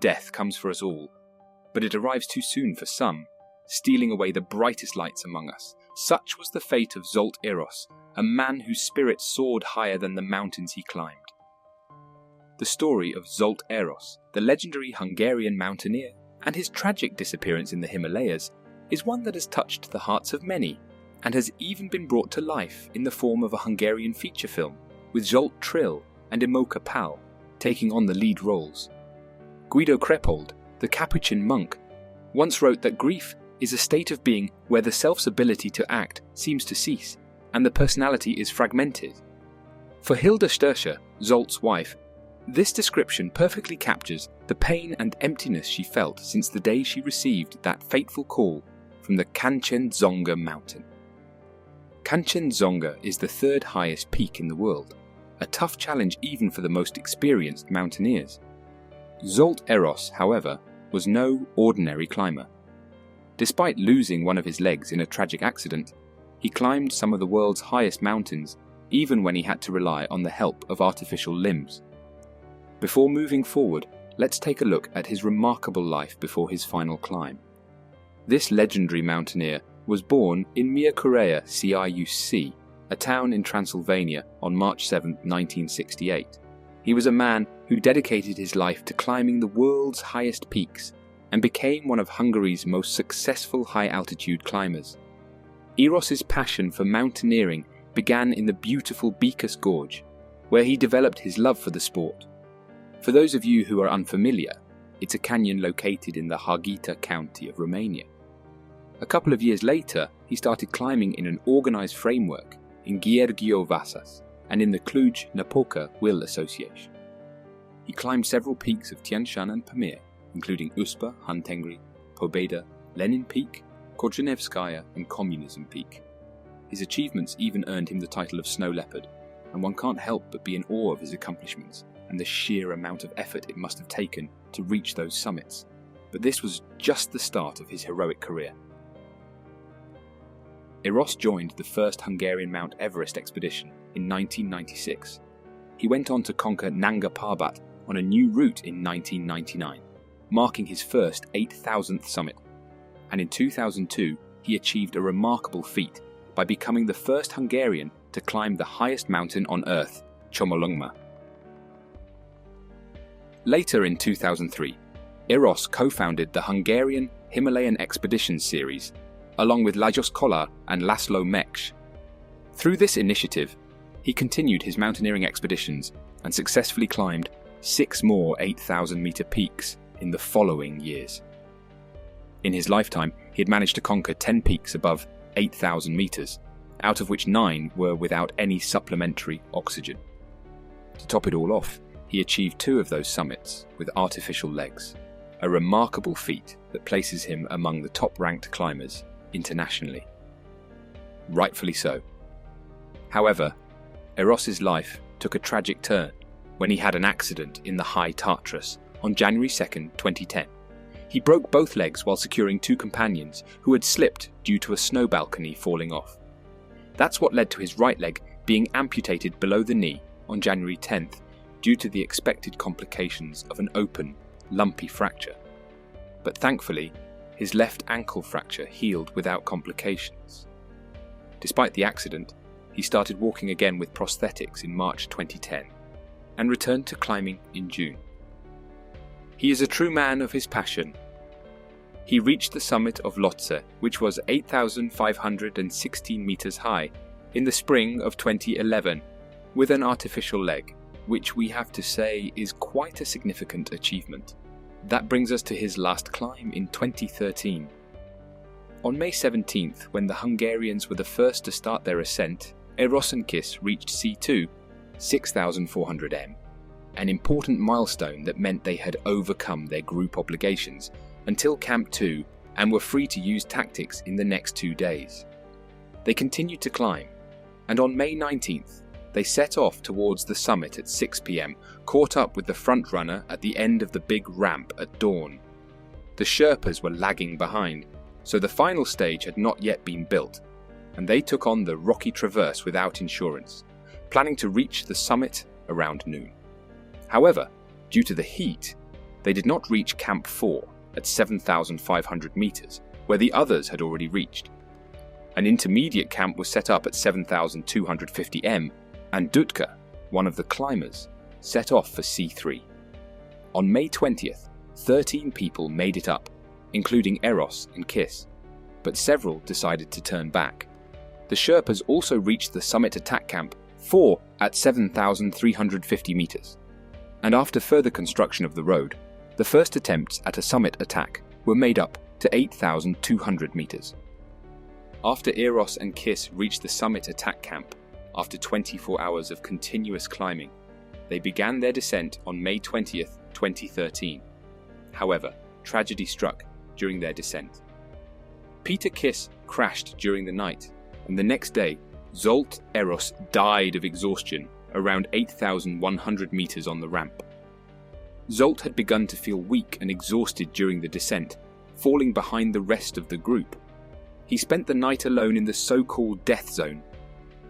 death comes for us all, but it arrives too soon for some, stealing away the brightest lights among us. Such was the fate of Zsolt Eross, a man whose spirit soared higher than the mountains he climbed. The story of Zsolt Eross, the legendary Hungarian mountaineer, and his tragic disappearance in the Himalayas is one that has touched the hearts of many, and has even been brought to life in the form of a Hungarian feature film, with Zsolt Trill and Imoca Pál taking on the lead roles. Guido Krepold, the Capuchin monk, once wrote that grief is a state of being where the self's ability to act seems to cease, and the personality is fragmented. For Hilda Störscher, Zsolt's wife, this description perfectly captures the pain and emptiness she felt since the day she received that fateful call from the Kanchenjunga mountain. Kanchenjunga is the third highest peak in the world, a tough challenge even for the most experienced mountaineers. Zsolt Eross, however, was no ordinary climber. Despite losing one of his legs in a tragic accident, he climbed some of the world's highest mountains, even when he had to rely on the help of artificial limbs. Before moving forward, let's take a look at his remarkable life before his final climb. This legendary mountaineer was born in Miercurea Ciuc, a town in Transylvania, on March 7, 1968. He was a man who dedicated his life to climbing the world's highest peaks and became one of Hungary's most successful high-altitude climbers. Eross's passion for mountaineering began in the beautiful Békás Gorge, where he developed his love for the sport. For those of you who are unfamiliar, it's a canyon located in the Harghita county of Romania. A couple of years later, he started climbing in an organised framework in Gheorghe-Vasas and in the Cluj-Napoca Will Association. He climbed several peaks of Tian Shan and Pamir, including Uspa, Huntengri, Pobeda, Lenin Peak, Korzenevskaya and Communism Peak. His achievements even earned him the title of Snow Leopard, and one can't help but be in awe of his accomplishments and the sheer amount of effort it must have taken to reach those summits. But this was just the start of his heroic career. Eross joined the first Hungarian Mount Everest expedition in 1996. He went on to conquer Nanga Parbat on a new route in 1999, marking his first 8,000th summit. And in 2002, he achieved a remarkable feat by becoming the first Hungarian to climb the highest mountain on Earth, Chomolungma. Later in 2003, Eross co-founded the Hungarian Himalayan Expedition Series, along with Lajos Kolar and Laszlo Meksh. Through this initiative, he continued his mountaineering expeditions and successfully climbed 6 more 8,000-metre peaks in the following years. In his lifetime, he had managed to conquer 10 peaks above 8,000 metres, out of which 9 were without any supplementary oxygen. To top it all off, he achieved 2 of those summits with artificial legs, a remarkable feat that places him among the top-ranked climbers internationally. Rightfully so. However, Eross's life took a tragic turn when he had an accident in the High Tatras on January 2, 2010. He broke both legs while securing 2 companions who had slipped due to a snow balcony falling off. That's what led to his right leg being amputated below the knee on January 10th due to the expected complications of an open, lumpy fracture. But thankfully, his left ankle fracture healed without complications. Despite the accident, he started walking again with prosthetics in March 2010 and returned to climbing in June. He is a true man of his passion. He reached the summit of Lhotse, which was 8,516 meters high, in the spring of 2011, with an artificial leg, which we have to say is quite a significant achievement. That brings us to his last climb in 2013. On May 17th, when the Hungarians were the first to start their ascent, Eross reached C2, 6,400 m, an important milestone that meant they had overcome their group obligations until Camp 2 and were free to use tactics in the next 2 days. They continued to climb, and on May 19th, they set off towards the summit at 6 p.m, caught up with the front runner at the end of the big ramp at dawn. The Sherpas were lagging behind, so the final stage had not yet been built, and they took on the rocky traverse without insurance, planning to reach the summit around noon. However, due to the heat, they did not reach Camp 4 at 7,500 meters, where the others had already reached. An intermediate camp was set up at 7,250 m, and Dutka, one of the climbers, set off for C3. On May 20th, 13 people made it up, including Eross and Kiss, but several decided to turn back. The Sherpas also reached the summit attack camp 4 at 7,350 meters, and after further construction of the road, the first attempts at a summit attack were made up to 8,200 meters. After Eross and Kiss reached the summit attack camp, after 24 hours of continuous climbing, they began their descent on May 20th, 2013. However, tragedy struck during their descent. Peter Kiss crashed during the night, and the next day, Zsolt Eross died of exhaustion around 8,100 meters on the ramp. Zsolt had begun to feel weak and exhausted during the descent, falling behind the rest of the group. He spent the night alone in the so-called death zone.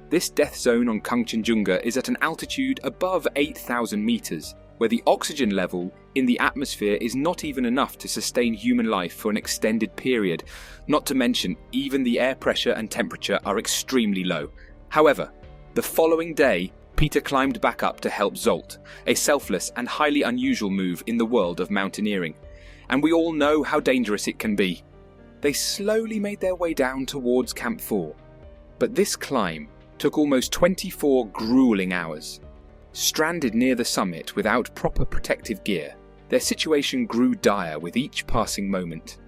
This death zone on Kangchenjunga is at an altitude above 8,000 meters, where the oxygen level in the atmosphere is not even enough to sustain human life for an extended period, not to mention even the air pressure and temperature are extremely low. However, the following day, Peter climbed back up to help Zsolt, a selfless and highly unusual move in the world of mountaineering, and we all know how dangerous it can be. They slowly made their way down towards Camp 4, but this climb took almost 24 grueling hours. Stranded near the summit without proper protective gear, their situation grew dire with each passing moment.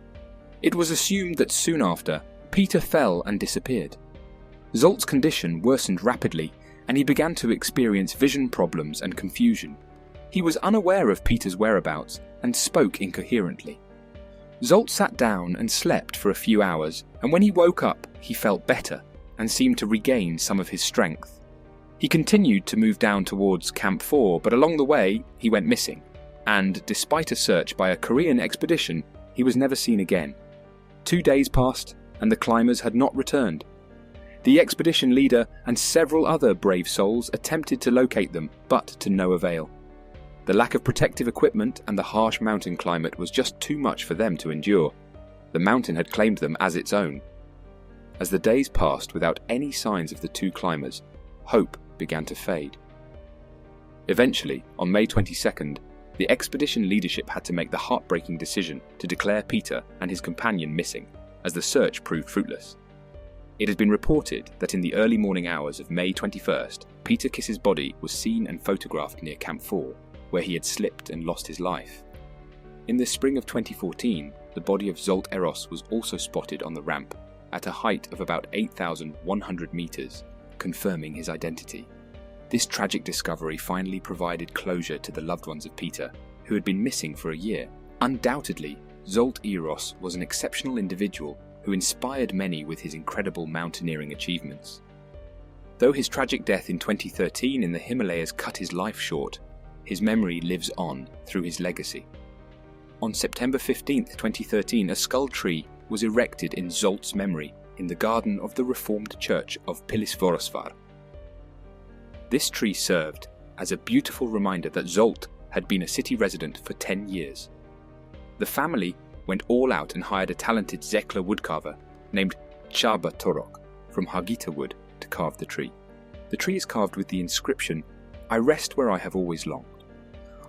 It was assumed that soon after, Peter fell and disappeared. Zsolt's condition worsened rapidly, and he began to experience vision problems and confusion. He was unaware of Peter's whereabouts and spoke incoherently. Zsolt sat down and slept for a few hours, and when he woke up, he felt better and seemed to regain some of his strength. He continued to move down towards Camp 4, but along the way, he went missing, and despite a search by a Korean expedition, he was never seen again. 2 days passed, and the climbers had not returned. The expedition leader and several other brave souls attempted to locate them, but to no avail. The lack of protective equipment and the harsh mountain climate was just too much for them to endure. The mountain had claimed them as its own. As the days passed without any signs of the two climbers, hope began to fade. Eventually, on May 22nd, the expedition leadership had to make the heartbreaking decision to declare Peter and his companion missing, as the search proved fruitless. It has been reported that in the early morning hours of May 21st, Peter Kiss's body was seen and photographed near Camp 4, where he had slipped and lost his life. In the spring of 2014, the body of Zsolt Eross was also spotted on the ramp, at a height of about 8,100 meters, confirming his identity. This tragic discovery finally provided closure to the loved ones of Peter, who had been missing for a year. Undoubtedly, Zsolt Eross was an exceptional individual who inspired many with his incredible mountaineering achievements. Though his tragic death in 2013 in the Himalayas cut his life short, his memory lives on through his legacy. On September 15, 2013, a skull tree was erected in Zsolt's memory in the garden of the Reformed Church of Pilisvorosvar. This tree served as a beautiful reminder that Zsolt had been a city resident for 10 years. The family went all out and hired a talented Zekla woodcarver named Chaba Torok from Hagita wood to carve the tree. The tree is carved with the inscription, "I rest where I have always longed."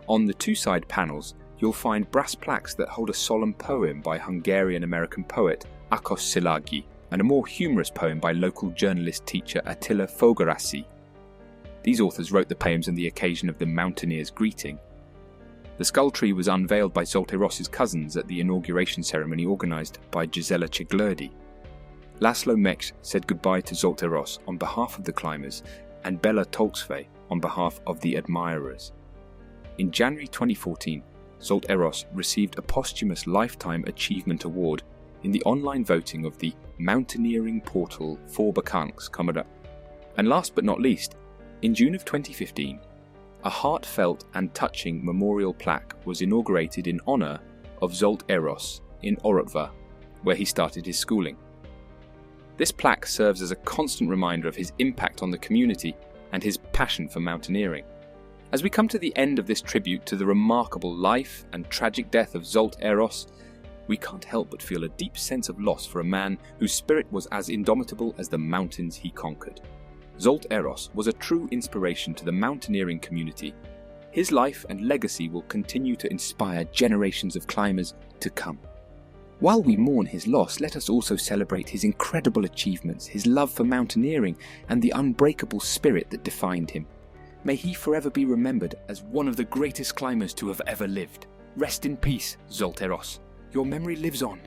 On the two side panels, you'll find brass plaques that hold a solemn poem by Hungarian-American poet Ákos Szilágyi and a more humorous poem by local journalist teacher Attila Fogarasi. These authors wrote the poems on the occasion of the mountaineers' greeting. The skull tree was unveiled by Zsolt Eross's cousins at the inauguration ceremony organised by Gisela Ciglerdi. Laszlo Meksh said goodbye to Zsolt Eross on behalf of the climbers and Bela Tolksve on behalf of the admirers. In January 2014, Zsolt Eross received a posthumous Lifetime Achievement Award in the online voting of the Mountaineering Portal Voorbekanks Kamera. And last but not least, in June of 2015, a heartfelt and touching memorial plaque was inaugurated in honour of Zsolt Eross in Oratva, where he started his schooling. This plaque serves as a constant reminder of his impact on the community and his passion for mountaineering. As we come to the end of this tribute to the remarkable life and tragic death of Zsolt Eross, we can't help but feel a deep sense of loss for a man whose spirit was as indomitable as the mountains he conquered. Zsolt Eross was a true inspiration to the mountaineering community. His life and legacy will continue to inspire generations of climbers to come. While we mourn his loss, let us also celebrate his incredible achievements, his love for mountaineering, and the unbreakable spirit that defined him. May he forever be remembered as one of the greatest climbers to have ever lived. Rest in peace, Zsolt Eross. Your memory lives on.